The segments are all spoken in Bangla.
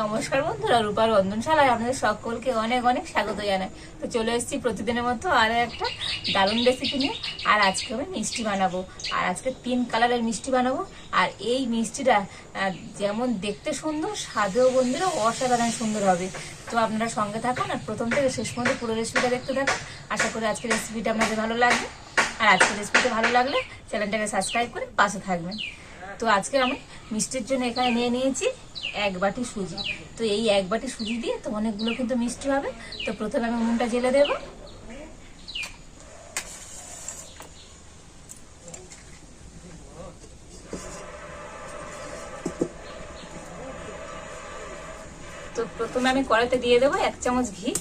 নমস্কার বন্ধুরা, রূপার রন্ধনশালায় আপনাদের সকলকে অনেক অনেক স্বাগত জানাই। তো চলে এসেছি প্রতিদিনের মতো আরো একটা দারুণ রেসিপি নিয়ে। আর আজকে আমি মিষ্টি বানাবো, আর আজকে 3 কালারের মিষ্টি বানাবো। আর এই মিষ্টিটা যেমন দেখতে সুন্দর, স্বাদেও বন্ধুরা অসাধারণ সুন্দর হবে। তো আপনারা সঙ্গে থাকুন আর প্রথম থেকে শেষ পর্যন্ত পুরো রেসিপিটা দেখতে থাকুন। আশা করি আজকের রেসিপিটা আপনাদের ভালো লাগবে। আর আজকের রেসিপিটা ভালো লাগলে চ্যানেলটাকে সাবস্ক্রাইব করে পাশে থাকবেন। তো আজকে আমি মিষ্টির জন্য এখানে নিয়ে নিয়েছি 1 বাটি সুজি। তো এই 1 বাটি সুজি দিয়ে তো অনেকগুলো কিন্তু মিষ্টি হবে। তো প্রথমে আমি উনুনটা জ্বেলে দেব। তো প্রথমে আমি কড়াইতে দিয়ে দেবো 1 চামচ ঘি।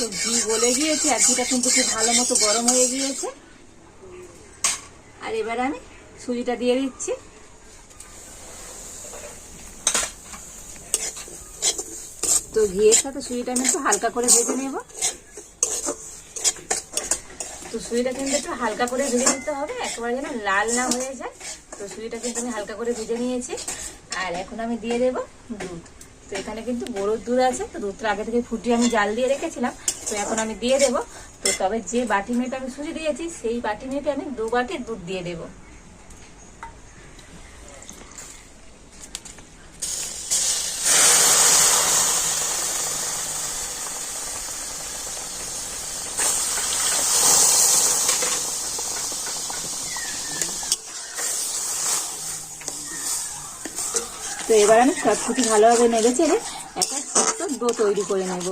তো ঘি গলে গিয়েছে আর ঘিটা কিন্তু খুব ভালো মতো গরম হয়ে গিয়েছে। আর এবারে আমি সুজিটা দিয়ে দিচ্ছি। তো ঘিয়ের সাথে সুজিটা আমি একটু হালকা করে ভেজে নেব। তো সুজিটা কিন্তু একটু হালকা করে ভেজে নিতে হবে, একেবারে যেন লাল না হয়ে যায়। তো সুজিটা কিন্তু আমি হালকা করে ভেজে নিয়েছি। আর এখন আমি দিয়ে দেব দুধ। তো এখানে কিন্তু গরুর দুধ আছে, তো দুধটা আগে থেকে ফুটিয়ে আমি জাল দিয়ে রেখেছিলাম। তো এখন আমি দিয়ে দেব। তো তবে যে বাটি মেপে আমি সুজি দিয়েছি সেই বাটি মেপে আমি 2 বাটি দুধ দিয়ে দেব। তো এবার আমি সব কিছু ভালোভাবে নেড়ে চেড়ে একটা শক্ত ডো তৈরি করে নেব।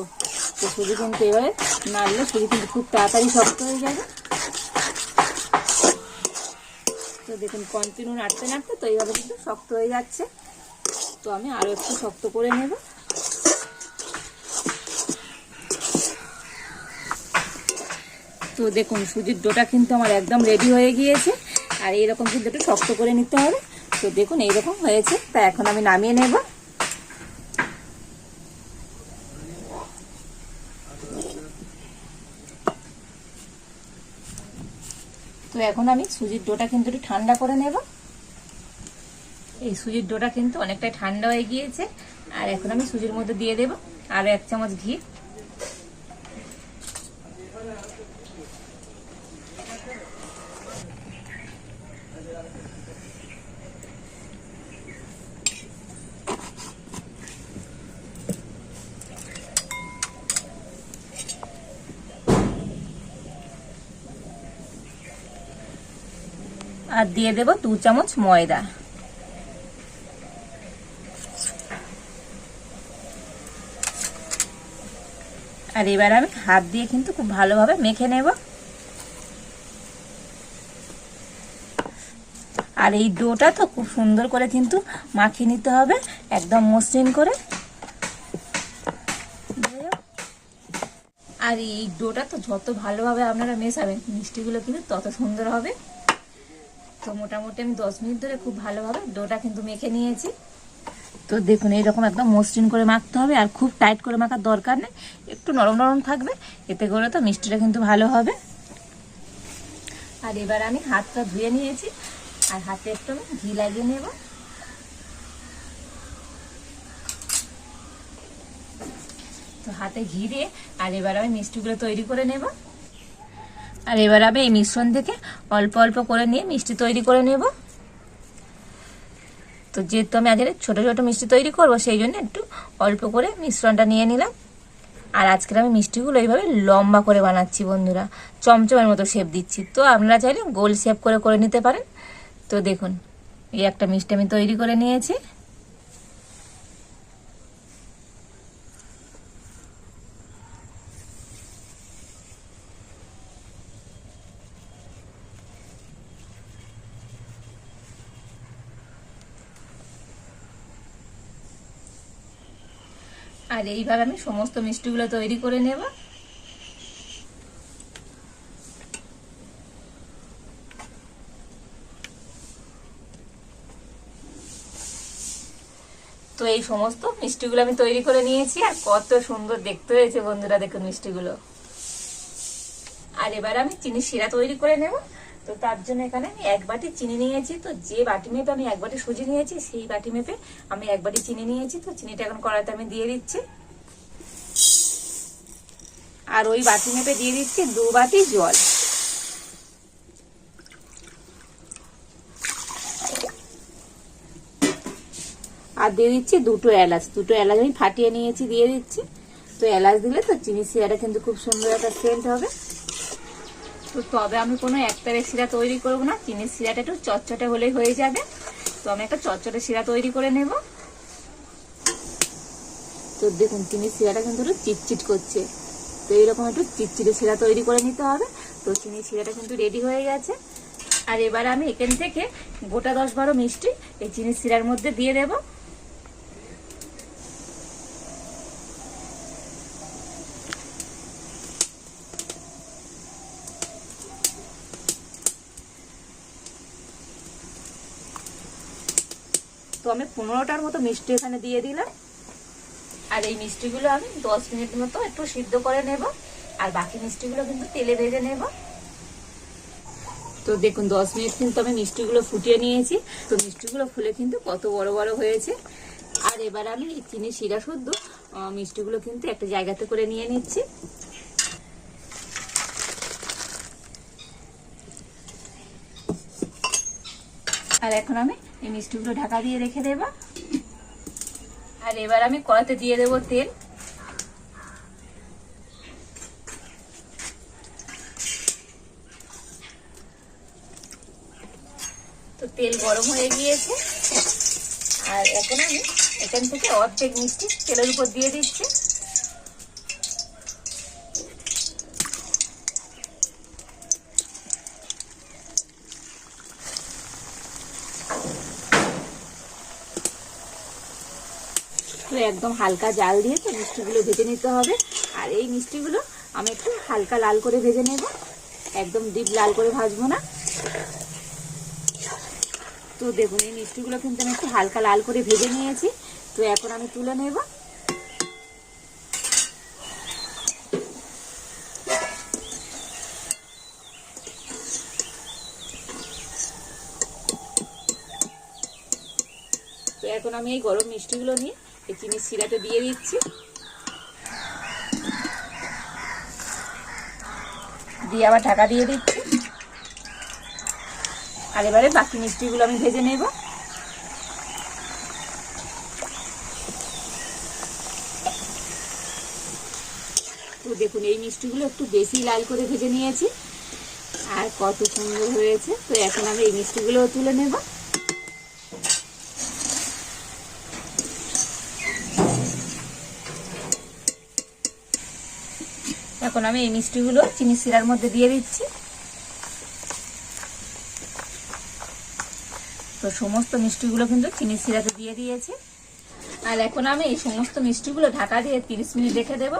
তো সুজি কিন্তু এবারে নাড়লে সুজি কিন্তু খুব তাড়াতাড়ি শক্ত হয়ে যাবে। তো দেখুন কন্টিনিউ নাড়তে নাড়তে তো এইভাবে কিন্তু শক্ত হয়ে যাচ্ছে। তো আমি আরো একটু শক্ত করে নেব। তো দেখুন সুজির ডোটা কিন্তু আমার একদম রেডি হয়ে গিয়েছে। আর এইরকম কিন্তু একটু শক্ত করে নিতে হবে। তো দেখুন এইরকম হয়েছে। তা এখন আমি নামিয়ে নেব। তো এখন আমি সুজির ডোটা কিন্তু একটু ঠান্ডা করে নেব। এই সুজির ডোটা কিন্তু অনেকটাই ঠান্ডা হয়ে গিয়েছে। আর এখন আমি সুজির মধ্যে দিয়ে দেব আরো 1 চামচ ঘি। আর দিয়ে দেব 2 চামচ ময়দা। আর এবার আমি হাত দিয়ে কিন্তু খুব ভালোভাবে মেখে নেব। আর এই ডোটা তো খুব সুন্দর করে কিন্তু মাখিয়ে নিতে হবে, একদম মসৃণ করে। আর এই ডোটা তো যত ভালোভাবে আপনারা মেশাবেন মিষ্টিগুলো কিন্তু তত সুন্দর হবে। তো মোটামুটি আমি 10 মিনিট ধরে খুব ভালোভাবে ডোটা কিন্তু মেখে নিয়েছি। তো দেখুন এইরকম একদম মসৃণ করে মাখতে হবে, আর খুব টাইট করে মাখার দরকার নেই, একটু নরম নরম থাকবে, এতে করে তো মিষ্টিটা কিন্তু ভালো হবে। আর এবার আমি হাতটা ধুয়ে নিয়েছি, আর হাতে একটু আমি ঘি লাগিয়ে নেব। তো হাতে ঘি দিয়ে আর এবার আমি মিষ্টিগুলো তৈরি করে নেব। আর এবার আমি এই মিশ্রণ থেকে অল্প অল্প করে নিয়ে মিষ্টি তৈরি করে নেব। তো যেহেতু আমি আগে ছোট ছোট মিষ্টি তৈরি করব, সেই জন্য একটু অল্প করে মিশ্রণটা নিয়ে নিলাম। আর আজকের আমি মিষ্টিগুলো এইভাবে লম্বা করে বানাচ্ছি বন্ধুরা, চমচমের মতো শেপ দিচ্ছি। তো আপনারা চাইলে গোল শেপ করে করে নিতে পারেন। তো দেখুন এই একটা মিষ্টি আমি তৈরি করে নিয়েছি। আর এইভাবে আমি সমস্ত মিষ্টিগুলো তৈরি করে নেব। তো এই সমস্ত মিষ্টিগুলো আমি তৈরি করে নিয়েছি। আর কত সুন্দর দেখতে হয়েছে বন্ধুরা, দেখুন মিষ্টিগুলো। আর এবার আমি চিনির শিরা তৈরি করে নেব। তো তার জন্য এখানে আমি 1 বাটি চিনি নিয়েছি। তো যে বাটি মেপে আমি 1 বাটি সুজি নিয়েছি সেই বাটি মেপে আমি 1 বাটি চিনি নিয়েছি। তো চিনিটা এখন কড়াইতে আমি দিয়ে দিচ্ছি, আর ওই বাটি মেপে দিয়ে দিচ্ছি 2 বাটি জল। আর দিয়ে দিচ্ছি 2টো এলাচ। 2টো এলাচ আমি ফাটিয়ে নিয়েছি, দিয়ে দিচ্ছি। তো এলাচ দিলে তো চিনির শিরাটা কিন্তু খুব সুন্দর একটা সেন্ট হবে। তো তবে আমি কোনো একতারের শিরা তৈরি করব না, চিনির শিরাটা একটু চটচটে হলেই হয়ে যাবে। তো আমি একটা চটচটে শিরা তৈরি করে নেব। তো দেখুন চিনির শিরাটা কিন্তু একটু চিটচিট করছে। তো এইরকম একটু চিটচিটে শিরা তৈরি করে নিতে হবে। তো চিনির শিরাটা কিন্তু রেডি হয়ে গেছে। আর এবার আমি এখান থেকে গোটা 10-12 মিষ্টি এই চিনির শিরার মধ্যে দিয়ে দেব। তো আমি 15টার মতো মিষ্টি এখানে দিয়ে দিলাম। আর এই মিষ্টিগুলো আমি 10 মিনিট মতো একটু সিদ্ধ করে নেব। আর বাকি মিষ্টিগুলো কিন্তু তেলে ভেজে নেব। তো দেখুন 10 মিনিট কিন্তু আমি মিষ্টিগুলো ফুটিয়ে নিয়েছি। তো মিষ্টিগুলো ফুলে কিন্তু কত বড় বড় হয়েছে। আর এবার আমি এই চিনি শিরা শুদ্ধ মিষ্টিগুলো কিন্তু একটা জায়গাতে করে নিয়ে নিচ্ছি। আর এখন আমি এই মিষ্টিগুলো ঢাকা দিয়ে রেখে দেব। আর এবার আমি কড়াইতে দিয়ে দেব তেল। তো তেল গরম হয়ে গিয়েছে। আর এখন আমি এখান থেকে অর্ধেক মিষ্টি তেলের উপর দিয়ে দিচ্ছি। তো একদম হালকা জাল দিয়ে তো মিষ্টিগুলো ভেজে নিতে হবে। আর এই মিষ্টিগুলো আমি একটু হালকা লাল করে ভেজে নেব, একদম ডিপ লাল করে ভাজবো না। তো দেখুন এই মিষ্টিগুলো কিন্তু আমি একটু হালকা লাল করে ভেজে নিয়েছি। তো এখন আমি তুলে নেব। তো এখন আমি এই গরম মিষ্টিগুলো নিয়ে এই চিনির শিরাতে দিয়ে দিচ্ছি। দিয়ে আবার ঢাকা দিয়ে দিচ্ছি। আর এবারে বাকি মিষ্টিগুলো আমি ভেজে নেব। তো দেখুন এই মিষ্টিগুলো একটু বেশি লাল করে ভেজে নিয়েছি। আর কত সুন্দর হয়েছে। তো এখন আমি এই মিষ্টিগুলো তুলে নেব। এখন আমি এই মিষ্টিগুলো চিনি শিরার মধ্যে দিয়ে দিচ্ছি। তো সমস্ত মিষ্টিগুলো কিন্তু চিনি শিরাতে দিয়ে দিয়েছি। আর এখন আমি এই সমস্ত মিষ্টিগুলো ঢাকা দিয়ে 30 মিনিট রেখে দেবো।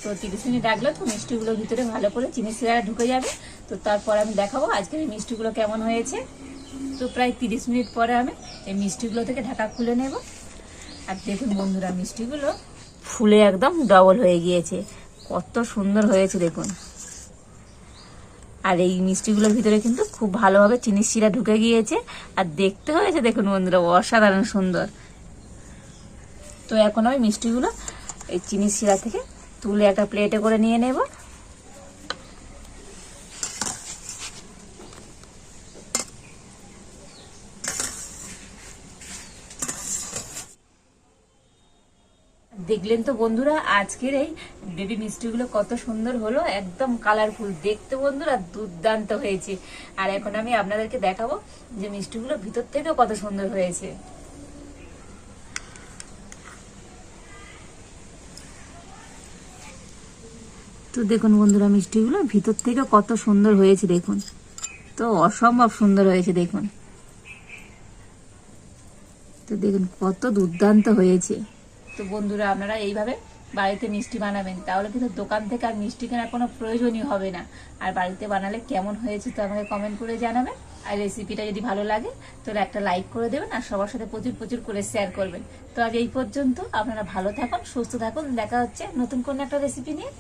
তো 30 মিনিট রাখলে তো মিষ্টিগুলোর ভিতরে ভালো করে চিনি শিরাটা ঢুকে যাবে। তো তারপর আমি দেখাবো আজকের এই মিষ্টিগুলো কেমন হয়েছে। তো প্রায় 30 মিনিট পরে আমি এই মিষ্টিগুলো থেকে ঢাকা খুলে নেব। আর দেখুন বন্ধুরা মিষ্টিগুলো ফুলে একদম ডবল হয়ে গিয়েছে, কত সুন্দর হয়েছে দেখুন। আর এই মিষ্টিগুলোর ভিতরে কিন্তু খুব ভালোভাবে চিনির শিরা ঢুকে গিয়েছে। আর দেখতে হয়েছে দেখুন বন্ধুরা অসাধারণ সুন্দর। তো এখন আমি মিষ্টিগুলো এই চিনির শিরা থেকে তুলে একটা প্লেটে করে নিয়ে নেব। দেখলেন তো বন্ধুরা আজকের এই বেবি মিষ্টিগুলো কত সুন্দর হলো, একদম কালারফুল দেখতে বন্ধুরা দুর্দান্ত হয়েছে। আর এখন আমি আপনাদেরকে দেখাবো যে মিষ্টিগুলো ভিতর থেকেও কত সুন্দর হয়েছে। তো দেখুন বন্ধুরা মিষ্টিগুলো ভিতর থেকে কত সুন্দর হয়েছে দেখুন। তো অসম্ভব সুন্দর হয়েছে দেখুন। তো দেখুন কত দুর্দান্ত হয়েছে। তো বন্ধুরা আপনারা এইভাবে বাড়িতে মিষ্টি বানাবেন, তাহলে কিন্তু দোকান থেকে আর মিষ্টি কেনার কোনো প্রয়োজনই হবে না। আর বাড়িতে বানালে কেমন হয়েছে তো আমাকে কমেন্ট করে জানাবেন। আর রেসিপিটা যদি ভালো লাগে তাহলে একটা লাইক করে দেবেন আর সবার সাথে প্রচুর প্রচুর করে শেয়ার করবেন। তো আজ এই পর্যন্ত, আপনারা ভালো থাকুন, সুস্থ থাকুন। দেখা হচ্ছে নতুন কোনো একটা রেসিপি নিয়ে।